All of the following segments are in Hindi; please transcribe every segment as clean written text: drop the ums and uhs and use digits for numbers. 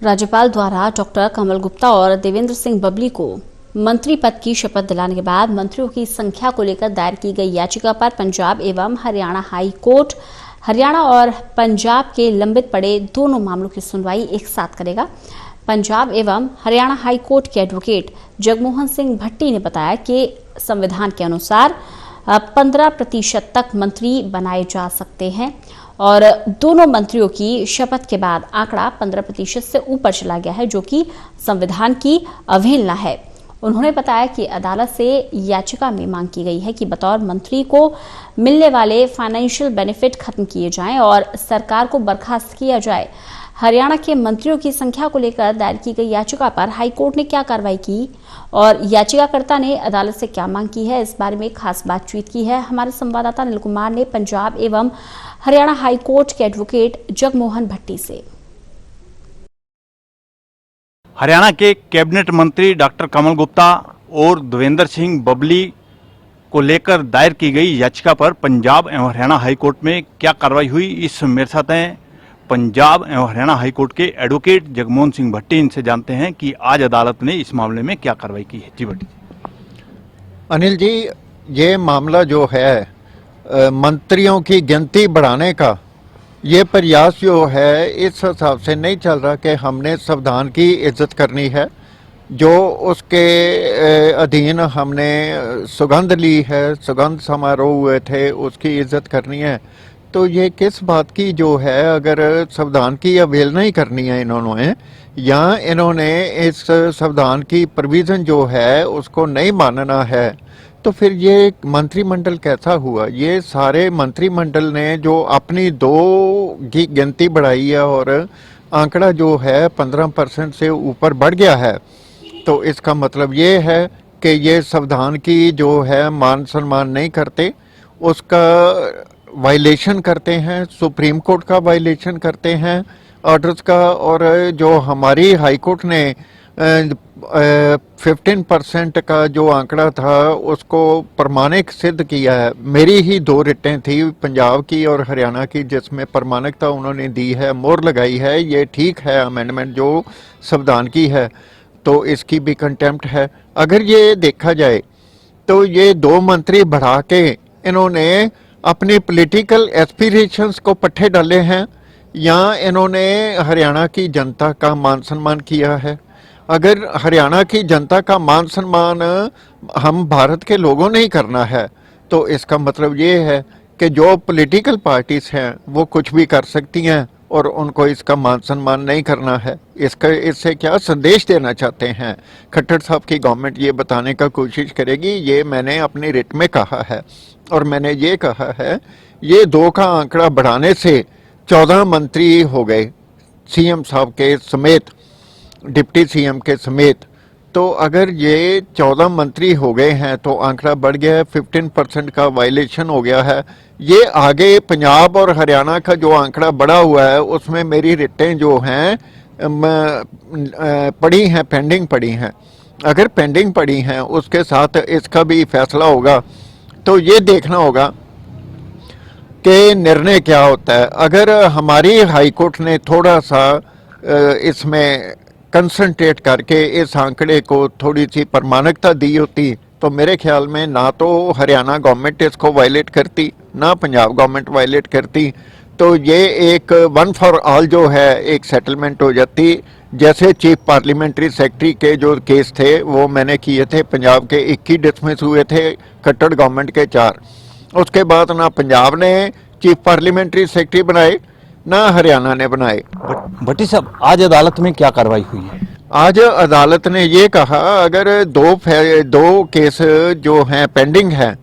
राज्यपाल द्वारा डॉक्टर कमल गुप्ता और देवेंद्र सिंह बबली को मंत्री पद की शपथ दिलाने के बाद मंत्रियों की संख्या को लेकर दायर की गई याचिका पर पंजाब एवं हरियाणा हाई कोर्ट हरियाणा और पंजाब के लंबित पड़े दोनों मामलों की सुनवाई एक साथ करेगा। पंजाब एवं हरियाणा हाई कोर्ट के एडवोकेट जगमोहन सिंह भट्टी ने बताया कि संविधान के अनुसार 15% तक मंत्री बनाए जा सकते हैं और दोनों मंत्रियों की शपथ के बाद आंकड़ा 15% से ऊपर चला गया है, जो कि संविधान की अवहेलना है। उन्होंने बताया कि अदालत से याचिका में मांग की गई है कि बतौर मंत्री को मिलने वाले फाइनेंशियल बेनिफिट खत्म किए जाएं और सरकार को बर्खास्त किया जाए। हरियाणा के मंत्रियों की संख्या को लेकर दायर की गई याचिका पर हाईकोर्ट ने क्या कार्रवाई की और याचिकाकर्ता ने अदालत से क्या मांग की है, इस बारे में खास बातचीत की है हमारे संवाददाता अनिल कुमार ने पंजाब एवं हरियाणा हाईकोर्ट के एडवोकेट जगमोहन भट्टी से। हरियाणा के कैबिनेट मंत्री डॉक्टर कमल गुप्ता और देवेंद्र सिंह बबली को लेकर दायर की गई याचिका पर पंजाब एवं हरियाणा हाईकोर्ट में क्या कार्रवाई हुई, इस मेरे साथ हैं पंजाब एवं हरियाणा हाईकोर्ट के एडवोकेट जगमोहन सिंह भट्टी। इनसे जानते हैं कि आज अदालत ने इस मामले में क्या कार्रवाई की है। जी भट्टी। अनिल जी, ये मामला जो है मंत्रियों की गिनती बढ़ाने का, ये प्रयास जो है इस हिसाब से नहीं चल रहा कि हमने संविधान की इज्जत करनी है, जो उसके अधीन हमने सुगंध ली है, सुगंध समारोह हुए थे, उसकी इज्जत करनी है। तो ये किस बात की जो है, अगर संविधान की अवहेलना ही करनी है इन्होंने, या इन्होंने इस संविधान की प्रोविज़न जो है उसको नहीं मानना है, तो फिर ये मंत्रिमंडल कैसा हुआ? ये सारे मंत्रिमंडल ने जो अपनी 2 की गिनती बढ़ाई है और आंकड़ा जो है 15% से ऊपर बढ़ गया है, तो इसका मतलब ये है कि ये संविधान की जो है मान सम्मान नहीं करते, उसका वायलेशन करते हैं, सुप्रीम कोर्ट का वायलेशन करते हैं ऑर्डर्स का। और जो हमारी हाई कोर्ट ने 15% का जो आंकड़ा था उसको प्रमाणिक सिद्ध किया है। मेरी ही 2 रिटें थी, पंजाब की और हरियाणा की, जिसमें प्रमाणिकता उन्होंने दी है, मोहर लगाई है, ये ठीक है अमेंडमेंट जो संविधान की है, तो इसकी भी कंटेम्प्ट है। अगर ये देखा जाए तो ये 2 मंत्री बढ़ा के इन्होंने अपनी पॉलिटिकल एस्पिरेशंस को पट्टे डाले हैं, या इन्होंने हरियाणा की जनता का मान सम्मान किया है। अगर हरियाणा की जनता का मान सम्मान हम भारत के लोगों ने ही करना है, तो इसका मतलब ये है कि जो पॉलिटिकल पार्टीज हैं वो कुछ भी कर सकती हैं और उनको इसका मान सम्मान नहीं करना है। इससे क्या संदेश देना चाहते हैं खट्टर साहब की गवर्नमेंट, ये बताने का कोशिश करेगी। ये मैंने अपनी रिट में कहा है और मैंने ये कहा है, ये 2 का आंकड़ा बढ़ाने से 14 मंत्री हो गए, सीएम साहब के समेत, डिप्टी सीएम के समेत। तो अगर ये 14 मंत्री हो गए हैं तो आंकड़ा बढ़ गया है, 15% का वायलेशन हो गया है। ये आगे पंजाब और हरियाणा का जो आंकड़ा बढ़ा हुआ है उसमें मेरी रिटें जो हैं पड़ी हैं, पेंडिंग पड़ी हैं। अगर पेंडिंग पड़ी हैं उसके साथ इसका भी फैसला होगा, तो ये देखना होगा कि निर्णय क्या होता है। अगर हमारी हाई कोर्ट ने थोड़ा सा इसमें कंसंट्रेट करके इस आंकड़े को थोड़ी सी प्रमाणिकता दी होती, तो मेरे ख्याल में ना तो हरियाणा गवर्नमेंट इसको वायलेट करती, ना पंजाब गवर्नमेंट वायलेट करती, तो ये एक वन फॉर ऑल जो है एक सेटलमेंट हो जाती। जैसे चीफ पार्लियामेंट्री सेक्रेटरी के जो केस थे वो मैंने किए थे, पंजाब के 21 डिसमिस हुए थे, खट्टर गवर्नमेंट के 4। उसके बाद ना पंजाब ने चीफ पार्लियामेंट्री सेक्रेटरी बनाए, ना हरियाणा ने बनाए। भट्टी साहब, आज अदालत में क्या कार्रवाई हुई है? आज अदालत ने ये कहा, अगर 2 केस जो हैं पेंडिंग हैं,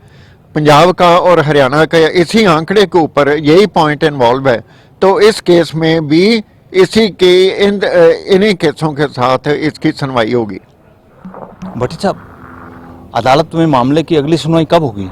पंजाब का और हरियाणा का, इसी आंकड़े के ऊपर यही पॉइंट इन्वॉल्व है, तो इस केस में भी इसी के इन्हीं केसों के साथ इसकी सुनवाई होगी। भट्टी साहब, अदालत में मामले की अगली सुनवाई कब होगी?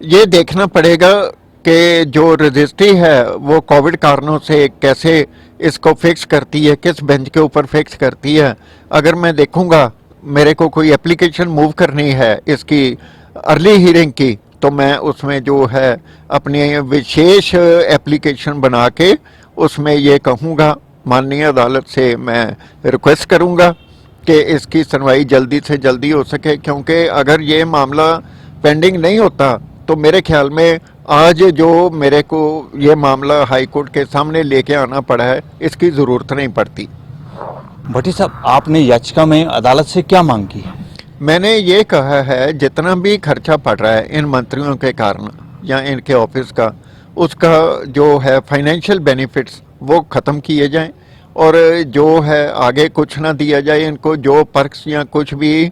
ये देखना पड़ेगा कि जो रजिस्ट्री है वो कोविड कारणों से कैसे इसको फिक्स करती है, किस बेंच के ऊपर फिक्स करती है। अगर मैं देखूंगा मेरे को कोई एप्लीकेशन मूव करनी है इसकी अर्ली हीयरिंग की, तो मैं उसमें जो है अपनी विशेष एप्लीकेशन बना के उसमें ये कहूँगा माननीय अदालत से मैं रिक्वेस्ट करूंगा कि इसकी सुनवाई जल्दी से जल्दी हो सके, क्योंकि अगर ये मामला पेंडिंग नहीं होता तो मेरे ख्याल में आज जो मेरे को ये मामला हाई कोर्ट के सामने लेके आना पड़ा है, इसकी ज़रूरत नहीं पड़ती। भट्टी साहब, आपने याचिका में अदालत से क्या मांग की है? मैंने ये कहा है जितना भी खर्चा पड़ रहा है इन मंत्रियों के कारण या इनके ऑफिस का, उसका जो है फाइनेंशियल बेनिफिट्स वो ख़त्म किए जाएं, और जो है आगे कुछ ना दिया जाए इनको। जो पर्क्स या कुछ भी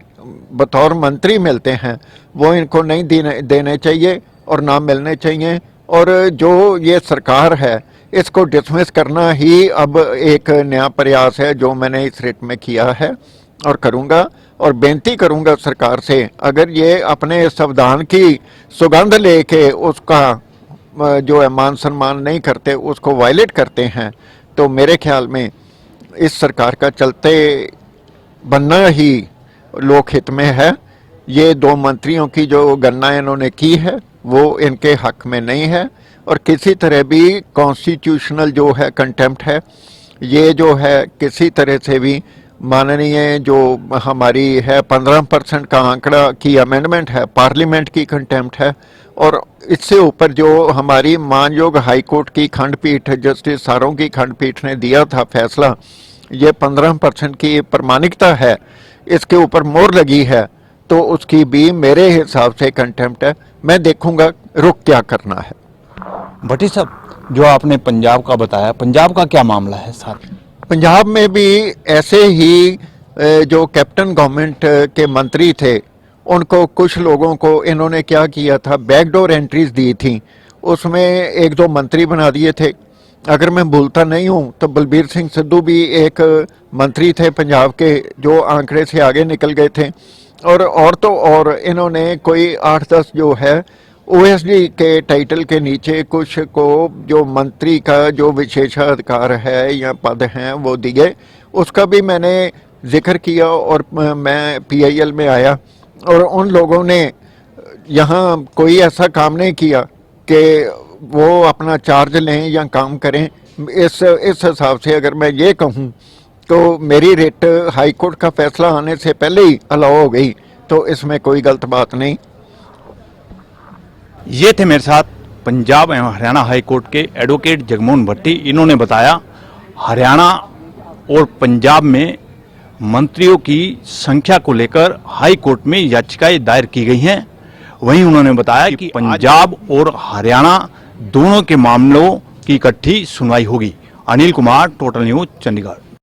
बतौर मंत्री मिलते हैं वो इनको नहीं देने चाहिए और ना मिलने चाहिए। और जो ये सरकार है इसको डिसमिस करना ही अब एक नया प्रयास है जो मैंने इस रिट में किया है और करूंगा। और बेनती करूंगा सरकार से, अगर ये अपने संविधान की सुगंध लेके उसका जो है मान सम्मान नहीं करते, उसको वायलेट करते हैं, तो मेरे ख्याल में इस सरकार का चलते बनना ही लोकहित में है। ये दो मंत्रियों की जो गणना इन्होंने की है वो इनके हक में नहीं है, और किसी तरह भी कॉन्स्टिट्यूशनल जो है कंटेम्प्ट है, ये जो है किसी तरह से भी माननीय जो हमारी है 15% का आंकड़ा की अमेंडमेंट है, पार्लियामेंट की कंटेम्प्ट है। और इससे ऊपर जो हमारी मानयोग हाई कोर्ट की खंडपीठ जस्टिस सारों की खंडपीठ ने दिया था फैसला, ये 15% की प्रामाणिकता है, इसके ऊपर मोहर लगी है, तो उसकी भी मेरे हिसाब से कंटेम्प्ट है। मैं देखूंगा रुख क्या करना है। भट्टी साहब, जो आपने पंजाब का बताया, पंजाब का क्या मामला है साथ? पंजाब में भी ऐसे ही जो कैप्टन गवर्नमेंट के मंत्री थे उनको कुछ लोगों को इन्होंने क्या किया था, बैकडोर एंट्रीज दी थी, उसमें एक दो मंत्री बना दिए थे। अगर मैं भूलता नहीं हूं तो बलबीर सिंह सिद्धू भी एक मंत्री थे पंजाब के जो आंकड़े से आगे निकल गए थे। और तो और इन्होंने कोई 8-10 जो है ओएसडी के टाइटल के नीचे कुछ को जो मंत्री का जो विशेषाधिकार है या पद हैं वो दिए, उसका भी मैंने जिक्र किया। और मैं पीआईएल में आया और उन लोगों ने यहाँ कोई ऐसा काम नहीं किया कि वो अपना चार्ज लें या काम करें। इस हिसाब से अगर मैं ये कहूँ तो मेरी रिट हाई कोर्ट का फैसला आने से पहले ही अलाउ हो गई, तो इसमें कोई गलत बात नहीं। ये थे मेरे साथ पंजाब एवं हरियाणा हाई कोर्ट के एडवोकेट जगमोहन भट्टी। इन्होंने बताया हरियाणा और पंजाब में मंत्रियों की संख्या को लेकर हाई कोर्ट में याचिकाएं दायर की गई हैं। वहीं उन्होंने बताया कि पंजाब और हरियाणा दोनों के मामलों की इकट्ठी सुनवाई होगी। Anil Kumar, total news, Chandigarh.